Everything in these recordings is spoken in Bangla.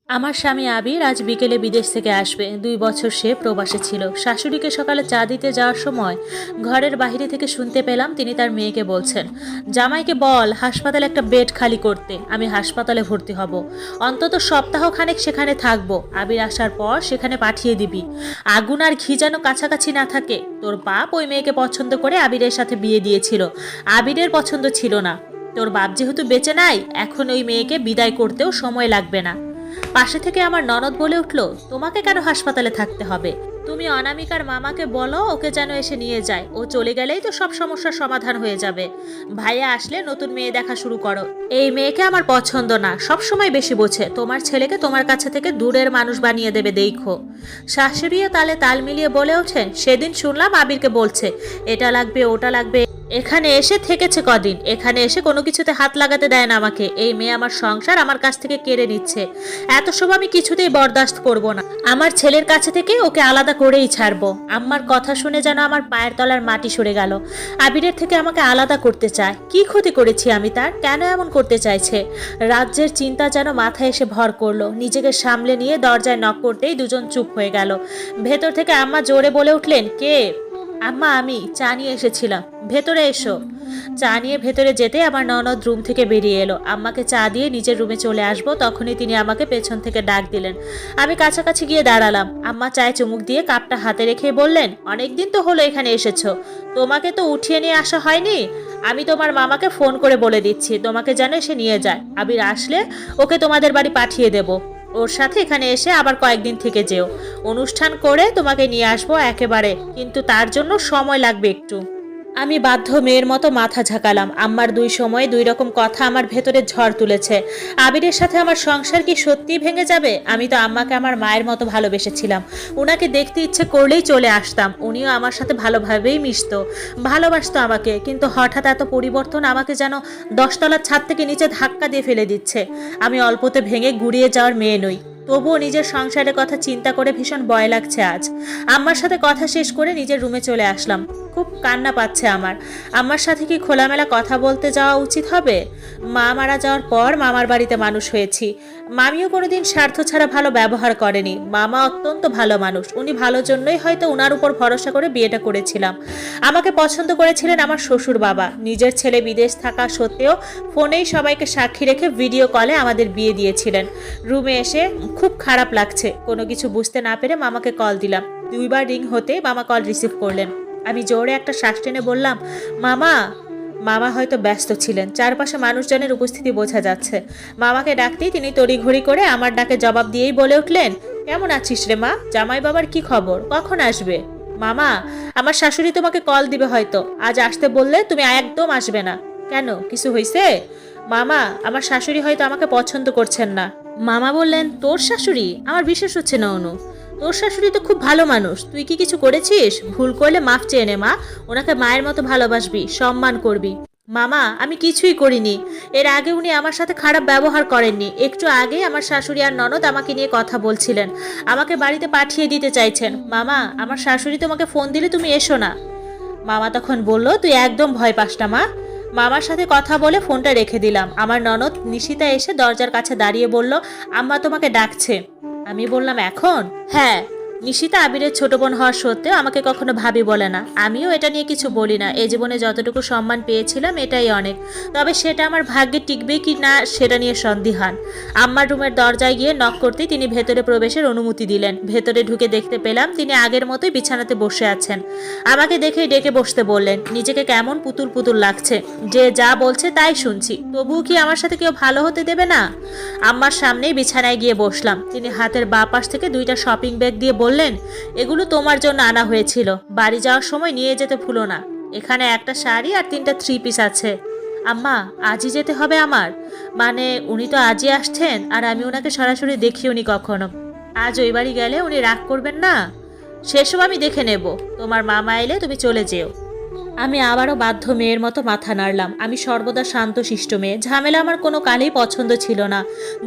আমার স্বামী আবির আজ বিকেলে বিদেশ থেকে আসবে। 2 বছর সে প্রবাসে ছিল। শাশুড়িকে সকালে চা দিতে যাওয়ার সময় ঘরের বাইরে থেকে শুনতে পেলাম তিনি তার মেয়েকে বলছেন, জামাইকে বল হাসপাতালে একটা বেড খালি করতে, আমি হাসপাতালে ভর্তি হব, অন্তত সপ্তাহখানেক সেখানে থাকবো। আবির আসার পর সেখানে পাঠিয়ে দিবি। আগুন আর ঘি যেন কাছাকাছি না থাকে। তোর বাপ ওই মেয়েকে পছন্দ করে আবিরের সাথে বিয়ে দিয়েছিল, আবিরের পছন্দ ছিল না। তোর বাপ যেহেতু বেঁচে নাই, এখন ওই মেয়েকে বিদায় করতেও সময় লাগবে না। পাশে থেকে আমার ননদ বলে উঠল, তোমাকে কেন হাসপাতালে থাকতে হবে? তুমি অনামিকার মামাকে বলো ওকে যেন এসে নিয়ে যায়, ও চলে গেলেই তো সব সমস্যার সমাধান হয়ে যাবে। ভাইয়া আসলে নতুন মেয়ে দেখা শুরু করো। এই মেয়েকে আমার পছন্দ না, সব সময় বেশি বোঝে। তোমার ছেলেকে তোমার কাছে থেকে দূরের মানুষ বানিয়ে দেবে, দেখো। শাশুড়িও তালে তাল মিলিয়ে বলে ওঠেন, সেদিন শুনলাম আবিরকে বলছে এটা লাগবে ওটা লাগবে। এখানে এসে থেকেছে কদিন, এখানে এসে কোনো কিছুতে হাত লাগাতে দেয় না আমাকে। এই মেয়ে আমার সংসার আমার কাছ থেকে কেড়ে নিচ্ছে। এত সব আমি কিছুতেই বরদাস্ত করব না। আমার ছেলের কাছে থেকে ওকে আলাদা করেই ছাড়বো। আম্মার কথা শুনে যেন আমার পায়ের তলার মাটি সরে গেল। আবিরের থেকে আমাকে আলাদা করতে চায়। কি ক্ষতি করেছি আমি তার? কেন এমন করতে চাইছে? রাজ্যের চিন্তা যেন মাথায় এসে ভর করলো। নিজেকে সামলে নিয়ে দরজায় নক করতেই দুজন চুপ হয়ে গেল। ভেতর থেকে আম্মা জোরে বলে উঠলেন, কে? আম্মা, আমি চা নিয়ে এসেছিলাম, ভেতরে এসো। চা নিয়ে ভেতরে যেতে আমার ননদ রুম থেকে বেরিয়ে এলো। আম্মাকে চা দিয়ে নিজের রুমে চলে আসবো, তখনই তিনি আমাকে পেছন থেকে ডাক দিলেন। আমি কাছাকাছি গিয়ে দাঁড়ালাম। আম্মা চায়ে চুমুক দিয়ে কাপটা হাতে রেখে বললেন, অনেকদিন তো হলো এখানে এসেছো, তোমাকে তো উঠিয়ে নিয়ে আসা হয়নি। আমি তোমার মামাকে ফোন করে বলে দিচ্ছি তোমাকে যেন এসে নিয়ে যায়। আবির আসলে ওকে তোমাদের বাড়ি পাঠিয়ে দেব। ওর সাথে এখানে এসে আবার কয়েকদিন থেকে যেও। অনুষ্ঠান করে তোমাকে নিয়ে আসবো একেবারে, কিন্তু তার জন্য সময় লাগবে একটু। আমি বাধ্য মেয়ের মতো মাথা ঝাঁকালাম। আম্মার দুই সময়ে দুই রকম কথা আমার ভেতরে ঝড় তুলেছে। আবিরের সাথে আমার সংসার কি সত্যিই ভেঙে যাবে? আমি তো আম্মাকে আমার মায়ের মতো ভালোবেসেছিলাম। উনাকে দেখতে ইচ্ছে করলেই চলে আসতাম। উনিও আমার সাথে ভালোভাবেই মিশতো, ভালোবাসতো আমাকে। কিন্তু হঠাৎ এত পরিবর্তন আমাকে যেন 10 তলার ছাদ থেকে নিচে ধাক্কা দিয়ে ফেলে দিচ্ছে। আমি অল্পতে ভেঙে গুড়িয়ে যাওয়ার মেয়ে নই, তবুও নিজের সংসারের কথা চিন্তা করে ভীষণ ভয় লাগছে আজ। আম্মার সাথে কথা শেষ করে নিজের রুমে চলে আসলাম। খুব কান্না পাচ্ছে আমার। আম্মার সাথে কি খোলামেলা কথা বলতে যাওয়া উচিত হবে? মা মারা যাওয়ার পর মামার বাড়িতে মানুষ হয়েছি। মামিও কোনোদিন স্বার্থ ছাড়া ভালো ব্যবহার করেনি। মামা অত্যন্ত ভালো মানুষ, উনি ভালোর জন্যই হয়তো উনার উপর ভরসা করে বিয়েটা করেছিলাম। আমাকে পছন্দ করেছিলেন আমার শ্বশুর বাবা। নিজের ছেলে বিদেশ থাকা সত্ত্বেও ফোনেই সবাইকে সাক্ষী রেখে ভিডিও কলে আমাদের বিয়ে দিয়েছিলেন। রুমে এসে খুব খারাপ লাগছে। কোনো কিছু বুঝতে না পেরে মামাকে কল দিলাম। 2বার রিং হতে মামা কল রিসিভ করলেন। আমি জোরে একটা শ্বাস টেনে বললাম, মামা। মামা হয়তো ব্যস্ত ছিলেন, চারপাশে মানুষজনের উপস্থিতি বোঝা যাচ্ছে। মামাকে ডাকতেই তিনি তড়িঘড়ি করে আমার ডাকে জবাব দিয়েই বলে উঠলেন, কেমন আছিস রে মা? জামাই বাবার কি খবর? কখন আসবে? মামা, আমার শাশুড়ি তোমাকে কল দিবে হয়তো। আজ আসতে বললে তুমি একদম আসবে না। কেন, কিছু হয়েছে? মামা, আমার শাশুড়ি হয়তো আমাকে পছন্দ করছেন না। মামা বললেন, তোর শাশুড়ি? আমার বিশ্বাস হচ্ছে না অনু। তোর শাশুড়ি তো খুব ভালো মানুষ, তুই কি কিছু করেছিস? ভুল করলে মাফ চেয়ে নে মা। ওনাকে মায়ের মতো ভালোবাসবি, সম্মান করবি। মামা, আমি কিছুই করিনি। এর আগে উনি আমার সাথে খারাপ ব্যবহার করেননি। একটু আগে আমার শাশুড়ি আর ননদ আমাকে নিয়ে কথা বলছিলেন, আমাকে বাড়িতে পাঠিয়ে দিতে চাইছেন। মামা, আমার শাশুড়ি তোমাকে ফোন দিলে তুমি এসো না। মামা তখন বলল, তুই একদম ভয় পাস না মা। মামার সাথে কথা বলে ফোনটা রেখে দিলাম। আমার ননদ নিশিতা এসে দরজার কাছে দাঁড়িয়ে বলল, আম্মা তোমাকে ডাকছে। আমি বললাম, এখন? হ্যাঁ। নিশিতা আবিরের ছোট বোন হওয়ার সত্ত্বেও আমাকে কখনো ভাবি বলে না। আমিও এটা নিয়ে কিছু বলি না। এই জীবনে যতটুকু সম্মান পেয়েছিলাম এটাই অনেক। তবে সেটা আমার ভাগ্যে টিকবে কি না সেটা নিয়ে সন্দিহান। আম্মার রুমের দরজায় গিয়ে নক করতেই তিনি ভেতরে প্রবেশের অনুমতি দিলেন। ভেতরে ঢুকে দেখতে পেলাম তিনি আগের মতোই বিছানাতে বসে আছেন। আমাকে দেখেই ডেকে বসতে বললেন। নিজেকে কেমন পুতুল পুতুল লাগছে, যে যা বলছে তাই শুনছি। তবুও কি আমার সাথে কেউ ভালো হতে দেবে না? আম্মার সামনেই বিছানায় গিয়ে বসলাম। তিনি হাতের বাঁ পাশ থেকে 2টা শপিং ব্যাগ দিয়ে বললেন, এগুলো তোমার জন্য আনা হয়েছিল, বাড়ি যাওয়ার সময় নিয়ে যেতে ভুলো না। এখানে একটা শাড়ি আর 3টা 3 পিস আছে। আম্মা, আজই যেতে হবে আমার? মানে উনি তো আজই আসছেন, আর আমি ওনাকে সরাসরি দেখিওনি কখনো। আজ ওই বাড়ি গেলে উনি রাগ করবেন না? সেসব আমি দেখে নেব। তোমার মামা এলে তুমি চলে যেও। আমি আবারও বাধ্য মেয়ের মতো মাথা নাড়লাম। আমি সর্বদা শান্তশিষ্ট মেয়ে, ঝামেলা আমার কোনো কালেই পছন্দ ছিল না।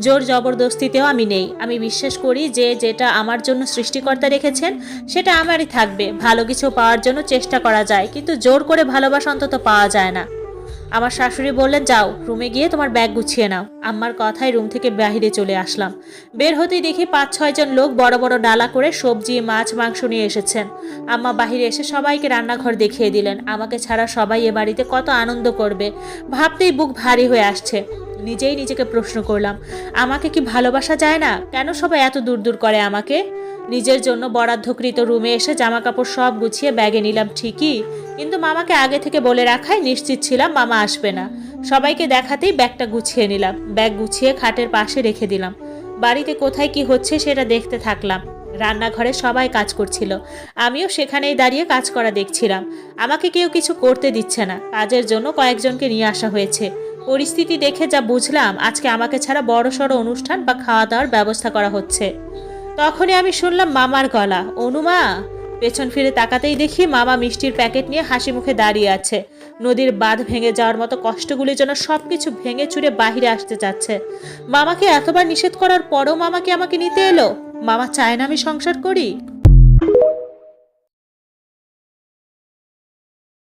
জোর জবরদস্তিতেও আমি নেই। আমি বিশ্বাস করি যে যেটা আমার জন্য সৃষ্টিকর্তা রেখেছেন সেটা আমারই থাকবে। ভালো কিছু পাওয়ার জন্য চেষ্টা করা যায়, কিন্তু জোর করে ভালোবাসা অন্তত পাওয়া যায় না। আমার শাশুড়ি বললেন, যাও রুমে গিয়ে তোমার ব্যাগ গুছিয়ে নাও। আম্মার কথায় রুম থেকে বাইরে চলে আসলাম। বের হতেই দেখি 5-6 জন লোক বড় বড় ডালা করে সবজি, মাছ, মাংস নিয়ে এসেছেন। আম্মা বাহিরে এসে সবাইকে রান্নাঘর দেখিয়ে দিলেন। আমাকে ছাড়া সবাই এ বাড়িতে কত আনন্দ করবে ভাবতেই বুক ভারী হয়ে আসছে। নিজেই নিজেকে প্রশ্ন করলাম, আমাকে কি ভালোবাসা যায় না? কেন সবাই এত দূর দূর করে আমাকে? নিজের জন্য বরাদ্দকৃত রুমে এসে জামা কাপড় সব গুছিয়ে ব্যাগে নিলাম ঠিকই, কিন্তু মামাকে আগে থেকে বলে রাখায় নিশ্চিত ছিলাম মামা আসবে না। সবাইকে দেখাতেই ব্যাগটা গুছিয়ে নিলাম। ব্যাগ গুছিয়ে খাটের পাশে রেখে দিলাম। বাড়িতে কোথায় কি হচ্ছে সেটা দেখতে থাকলাম। রান্নাঘরে সবাই কাজ করছিল, আমিও সেখানেই দাঁড়িয়ে কাজ করা দেখছিলাম। আমাকে কেউ কিছু করতে দিচ্ছে না। কাজের জন্য কয়েকজনকে নিয়ে আসা হয়েছে। পরিস্থিতি দেখে যা বুঝলাম, আজকে আমাকে ছাড়া বড়সড় অনুষ্ঠান বা খাওয়া দাওয়ার ব্যবস্থা করা হচ্ছে। তখনই আমি শুনলাম মামার গলা, অনুমা। পেছন ফিরে তাকাতেই দেখি মামা মিষ্টির প্যাকেট নিয়ে হাসি মুখে দাঁড়িয়ে আছে। নদীর বাঁধ ভেঙে যাওয়ার মতো কষ্টগুলির জন্য সবকিছু ভেঙে চুরে বাহিরে আসতে চাচ্ছে। মামাকে এতবার নিষেধ করার পরও মামাকে আমাকে নিতে এলো। মামা চায় না আমি সংসার করি।